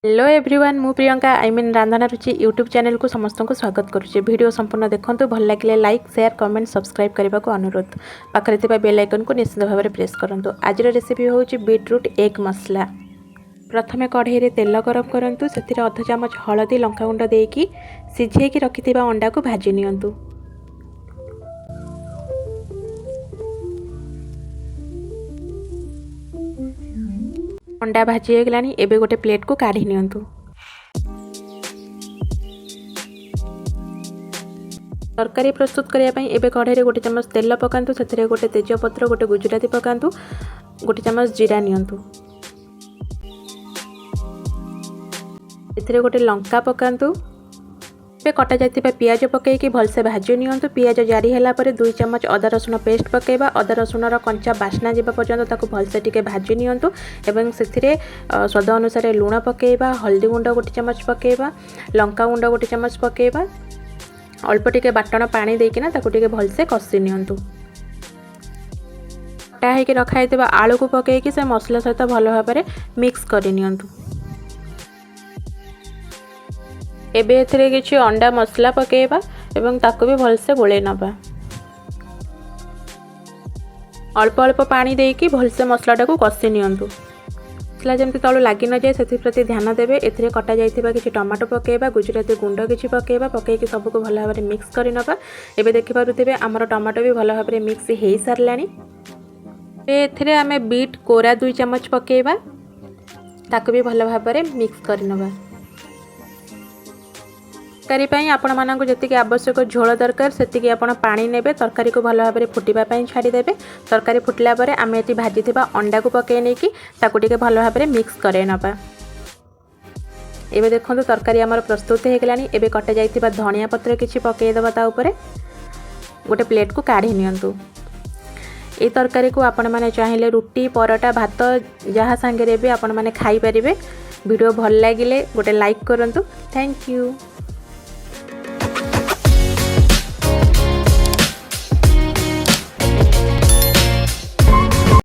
Hello everyone मु Priyanka I mean Randhna Ruchi YouTube channel को समस्त को स्वागत करुचे। वीडियो संपूर्ण देखंतु भल लगे लाइक शेयर कमेंट सब्सक्राइब करने को अनुरोध। पाखरे थिबा बेल आइकन को निश्चित भाव में प्रेस करंतु। आज रेसिपी होउची बीटरूट एग मसला। प्रथमे कढ़ाई रे तेल गरम करंतु। सेथिरे अध चामच हळदी लंका गुंड देकी सिझेकी रखिथिबा अंडा को भाजी नियंतु। अंडा भाजी होगलानी। एबे गोटे प्लेट को काढ़ी नियंतु। तरकारी प्रस्तुत करने ପାଇଁ एबे कढ़ाई रे गोटे चमच तेल पकांतु। सेथिरे गोटे तेजपत्र गोटे गुजराती पकांतु। गोटे चमच जीरा नियंतु। एथिरे गोटे लंका पकांतु। पे कटा जाइतिबा पियाज पकईकी भलसे भाजी नियंतु। पियाज जारी होला परे 2 चमच अदा रसुण पेस्ट पकेबा। अदा रसुणर कंचा बास्ना जीवा पर्यंत ताको भलसे टिके भाजी नियंतु। एवं सेथिरे स्वाद अनुसार लूण पकेबा। हल्दी गुंड गोटे चमच पकेबा। लंका गुंड गोटे चमच पकेबा। अल्प टिके बाटण पानी देकिना ताको टिके भलसे कसी नियंतु। कटा हेके रखा हेतिबा आलू को पकेकी से मसला सहित भल भाबरे मिक्स करि नियंतु। एबे एथिरे किछि अंडा मसला पकेबा एवं ताको भी भलसे गोले नबा। अल्प अल्प पानी देकी भलसे मसलाटा को कसी नियंतु। मसला जमती तळु लागी न जाय सेथि प्रति ध्यान देबे। एथिरे कटा जाइथिबा किछि टमाटो पकेबा गुजराती गुंड किछि पकेबा। पकेकी सबको भल भाबरे मिक्स करि नबा। एबे देखि पारुथिबे हमर टमाटो भी भल भाबरे मिक्स हेई सारलानी। एथिरे आमे बीट कोरा 2 चमच पकेबा। ताको भी भल भाबरे मिक्स करि नबा। तरकारी आपण मानक जति आवश्यक झोल दरकार सेतिकी आपण पानी नेबे। तरकारी को भल भाबरे फुटिबा पई छाडी देबे। तरकारी फुटला परे आमे एति भाजी थिबा अंडा को पके नेकी ताको टिके भल भाबरे मिक्स करे नबा। एबे देखंतु तरकारी हमर प्रस्तुत हे गेलानी। एबे कटा जाइथिबा धनिया पत्र किछि पके देबा ता ऊपरे। गोटे प्लेट को काढी नियंतु। ए तरकारी को आपण माने चाहिले रोटी परोटा भात जहा संगे रे भी आपण माने खाई परिबे। वीडियो भल लागिले गोटे लाइक करंतु। Thank you.